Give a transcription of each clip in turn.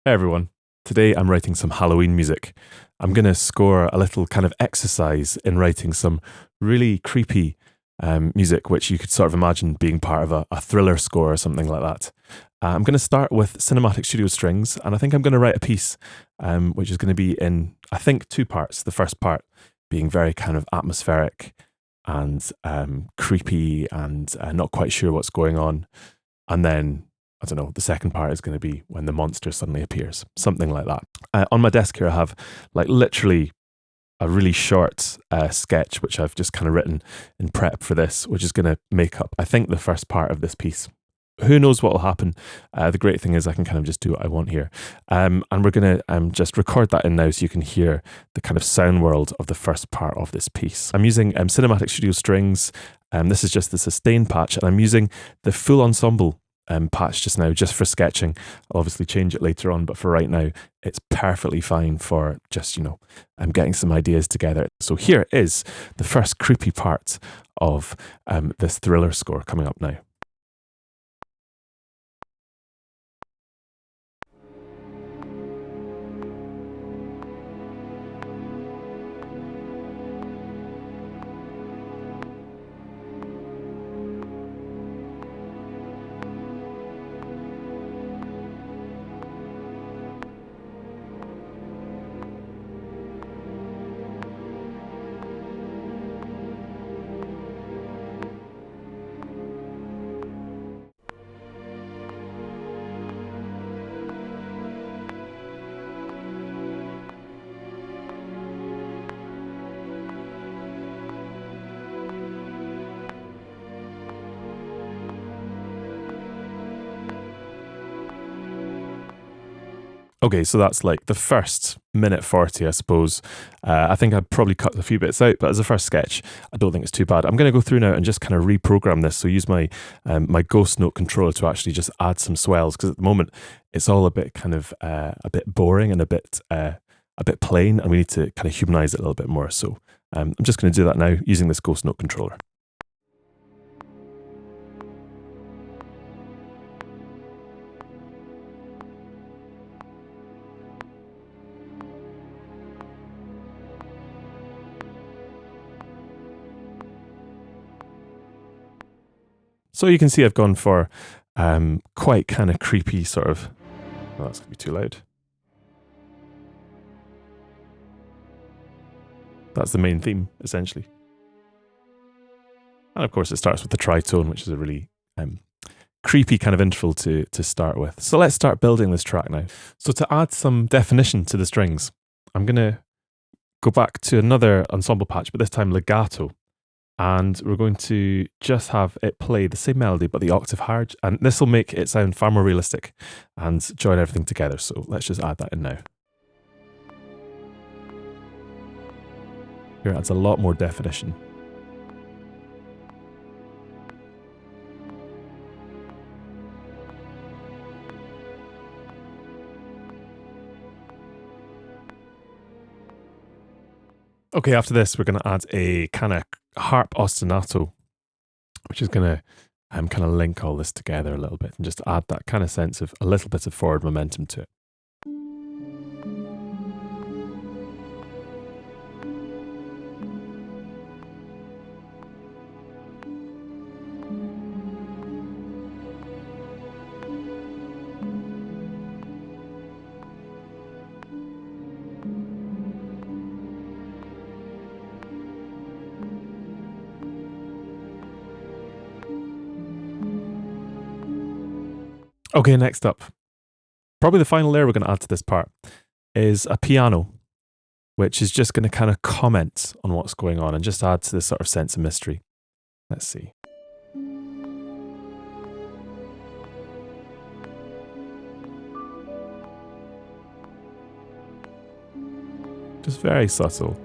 Hey everyone, today I'm writing some Halloween music. I'm going to score a little kind of exercise in writing some really creepy music, which you could sort of imagine being part of a thriller score or something like that. I'm going to start with cinematic studio strings, and I think I'm going to write a piece which is going to be in, I think, two parts. The first part being very kind of atmospheric and creepy and not quite sure what's going on. And then I don't know, the second part is going to be when the monster suddenly appears, something like that. On my desk here, I have like literally a really short sketch, which I've just kind of written in prep for this, which is going to make up, I think, the first part of this piece. Who knows what will happen? The great thing is I can kind of just do what I want here. And we're going to just record that in now so you can hear the kind of sound world of the first part of this piece. I'm using Cinematic Studio Strings. This is just the sustain patch, and I'm using the full ensemble patch just now, just for sketching. I'll obviously change it later on, but for right now, it's perfectly fine for just, I'm getting some ideas together. So here is the first creepy part of this thriller score coming up now. Okay, so that's like the first minute 40, I suppose. I think I'd probably cut a few bits out, but as a first sketch, I don't think it's too bad. I'm going to go through now and just kind of reprogram this. So use my my Ghost Note controller to actually just add some swells, because at the moment it's all a bit kind of a bit boring and a bit plain, and we need to kind of humanize it a little bit more. So I'm just going to do that now using this Ghost Note controller. So you can see I've gone for quite kind of creepy sort of, oh, that's going to be too loud. That's the main theme, essentially. And of course it starts with the tritone, which is a really creepy kind of interval to start with. So let's start building this track now. So to add some definition to the strings, I'm going to go back to another ensemble patch, but this time legato. And we're going to just have it play the same melody, but the octave higher. And this will make it sound far more realistic and join everything together. So let's just add that in now. Here it adds a lot more definition. Okay, after this, we're going to add a kind of Harp Ostinato, which is going to kind of link all this together a little bit and just add that kind of sense of a little bit of forward momentum to it. Okay, next up, probably the final layer we're going to add to this part is a piano, which is just going to kind of comment on what's going on and just add to this sort of sense of mystery. Let's see. Just very subtle.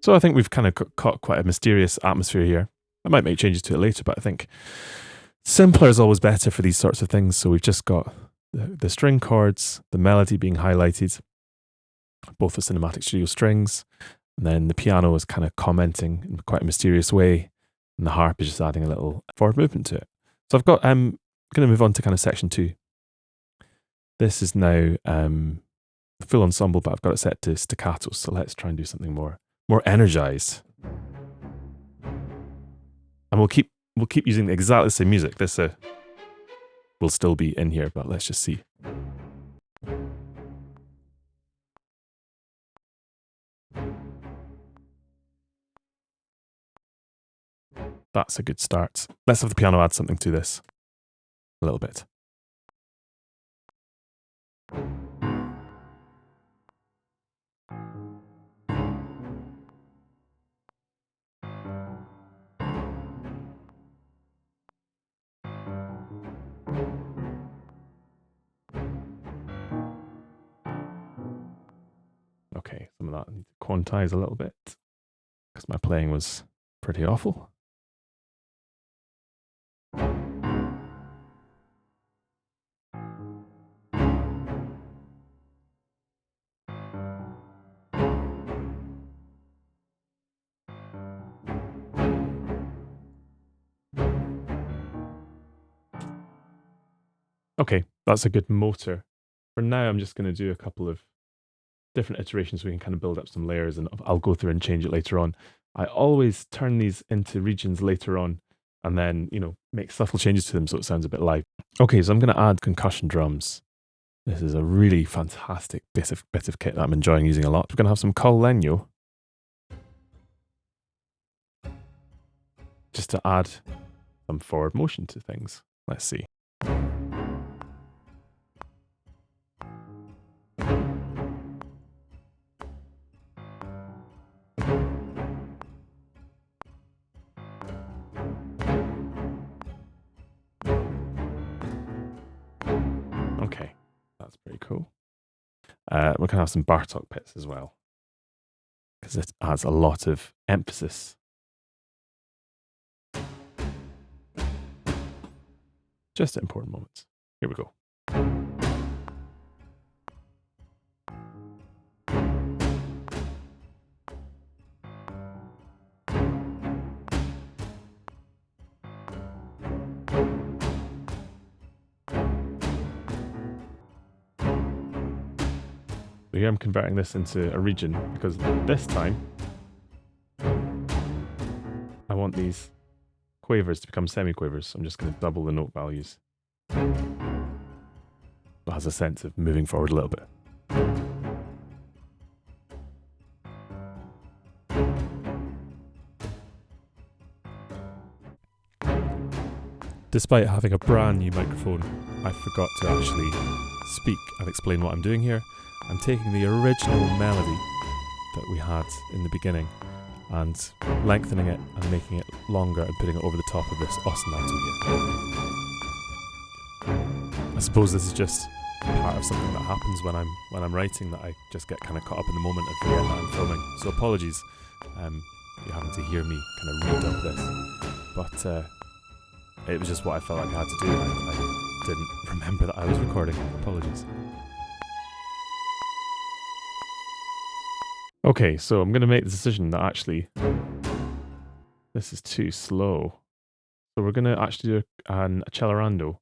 So I think we've kind of caught quite a mysterious atmosphere here. I might make changes to it later, but I think simpler is always better for these sorts of things. So we've just got the string chords, the melody being highlighted, both the Cinematic Studio strings, and then the piano is kind of commenting in quite a mysterious way, and the harp is just adding a little forward movement to it. So I've got, I'm going to move on to kind of section 2. This is now the full ensemble, but I've got it set to staccato. So let's try and do something more energized. And we'll keep using exactly the same music. This will still be in here, but let's just see. That's a good start. Let's have the piano add something to this a little bit. Okay, some of that I need to quantize a little bit because my playing was pretty awful. Okay, that's a good motor. For now, I'm just going to do a couple of different iterations so we can kind of build up some layers, and I'll go through and change it later on. I always turn these into regions later on and then, make subtle changes to them so it sounds a bit live. Okay, so I'm going to add Concussion Drums. This is a really fantastic bit of kit that I'm enjoying using a lot. We're going to have some col legno just to add some forward motion to things. Let's see. Okay, that's pretty cool. We're going to have some Bartok bits as well, because it adds a lot of emphasis. Just at important moments. Here we go. So here I'm converting this into a region because this time I want these quavers to become semi-quavers. So I'm just going to double the note values. It has a sense of moving forward a little bit. Despite having a brand new microphone, I forgot to actually speak and explain what I'm doing here. I'm taking the original melody that we had in the beginning and lengthening it and making it longer and putting it over the top of this ostinato here. I suppose this is just part of something that happens when I'm writing, that I just get kind of caught up in the moment and forget that I'm filming. So apologies, you're having to hear me kind of redub this, but it was just what I felt like I had to do. I didn't remember that I was recording. Apologies. Okay, so I'm going to make the decision that actually this is too slow. So we're going to actually do an accelerando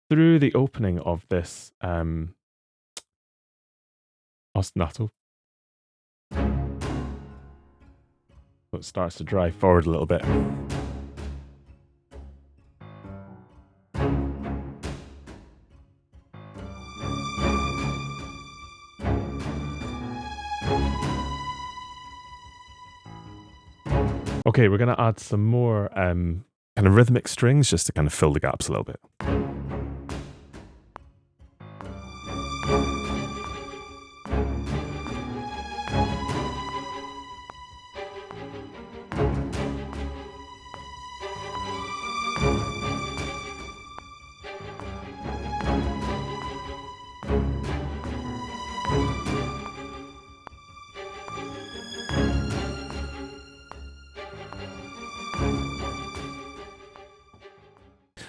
through the opening of this ostinato. So it starts to drive forward a little bit. Okay, we're going to add some more kind of rhythmic strings just to kind of fill the gaps a little bit.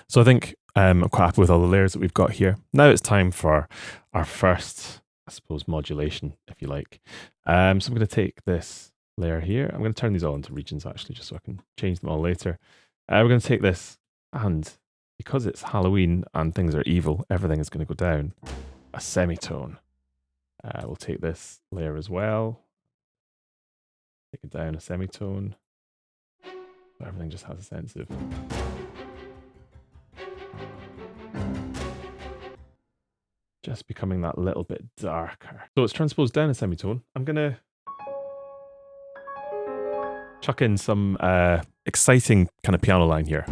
So I think I'm quite happy with all the layers that we've got here. Now it's time for our first, I suppose, modulation, if you like. So I'm going to take this layer here. I'm going to turn these all into regions, actually, just so I can change them all later. We're going to take this, and because it's Halloween and things are evil, everything is going to go down a semitone. We'll take this layer as well. Take it down a semitone. So everything just has a sense of... just becoming that little bit darker. So it's transposed down a semitone. I'm going to chuck in some exciting kind of piano line here.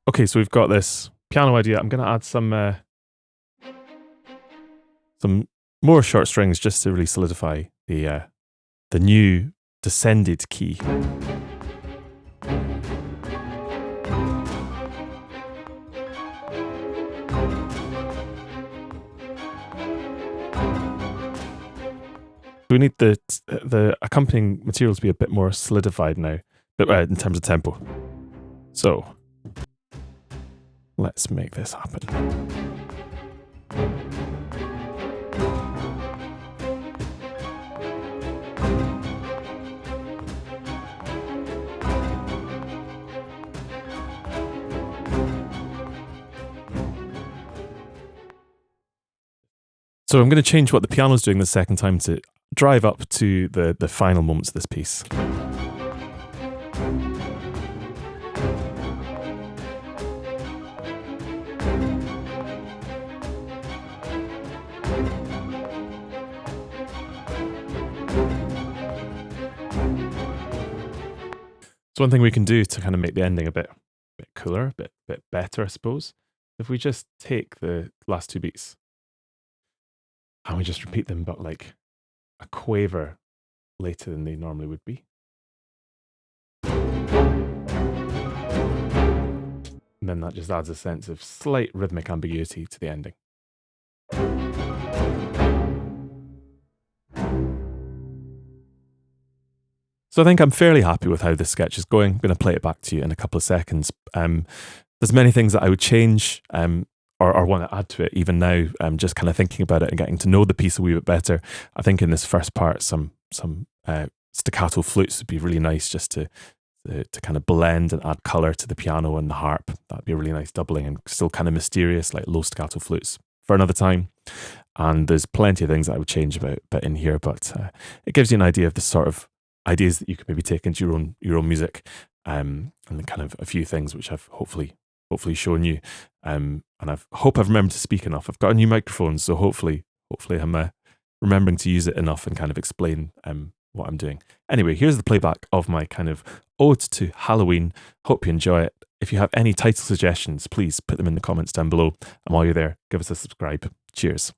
Okay, so we've got this piano idea. I'm going to add some more short strings just to really solidify the new descended key. We need the accompanying materials to be a bit more solidified now, but in terms of tempo. So let's make this happen. So I'm going to change what the piano's doing the second time to drive up to the final moments of this piece. So one thing we can do to kind of make the ending a bit cooler, a bit better, I suppose, if we just take the last two beats and we just repeat them, but like a quaver later than they normally would be. And then that just adds a sense of slight rhythmic ambiguity to the ending. So I think I'm fairly happy with how this sketch is going. I'm going to play it back to you in a couple of seconds. There's many things that I would change or want to add to it even now. Just kind of thinking about it and getting to know the piece a wee bit better. I think in this first part, some staccato flutes would be really nice, just to kind of blend and add color to the piano and the harp. That'd be a really nice doubling, and still kind of mysterious, like low staccato flutes for another time. And there's plenty of things that I would change about in here, but it gives you an idea of the sort of ideas that you could maybe take into your own music, and then kind of a few things which I've hopefully shown you. And I hope I've remembered to speak enough. I've got a new microphone, so hopefully I'm remembering to use it enough and kind of explain what I'm doing. Anyway, here's the playback of my kind of ode to Halloween. Hope you enjoy it. If you have any title suggestions, please put them in the comments down below. And while you're there, give us a subscribe. Cheers.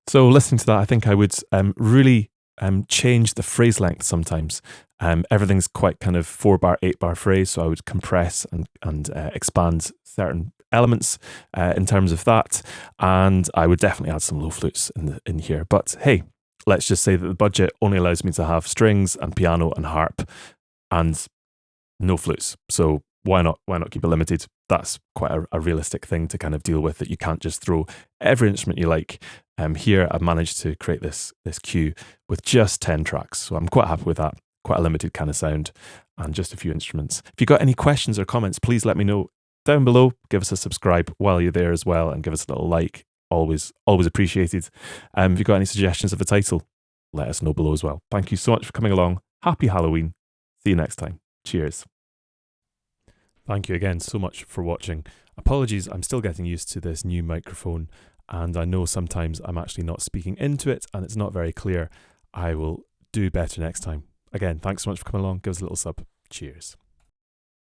So listening to that, I think I would really change the phrase length sometimes. Everything's quite kind of 4-bar, 8-bar phrase, so I would compress and expand certain elements in terms of that, and I would definitely add some low flutes in here. But hey, let's just say that the budget only allows me to have strings and piano and harp and no flutes. So why not keep it limited? That's quite a realistic thing to kind of deal with, that you can't just throw every instrument you like. Here I've managed to create this queue with just 10 tracks. So I'm quite happy with that. Quite a limited kind of sound and just a few instruments. If you've got any questions or comments, please let me know down below. Give us a subscribe while you're there as well, and give us a little like. Always appreciated. If you've got any suggestions of a title, let us know below as well. Thank you so much for coming along. Happy Halloween. See you next time. Cheers. Thank you again so much for watching. Apologies, I'm still getting used to this new microphone, and I know sometimes I'm actually not speaking into it and it's not very clear. I will do better next time. Again, thanks so much for coming along. Give us a little sub. Cheers.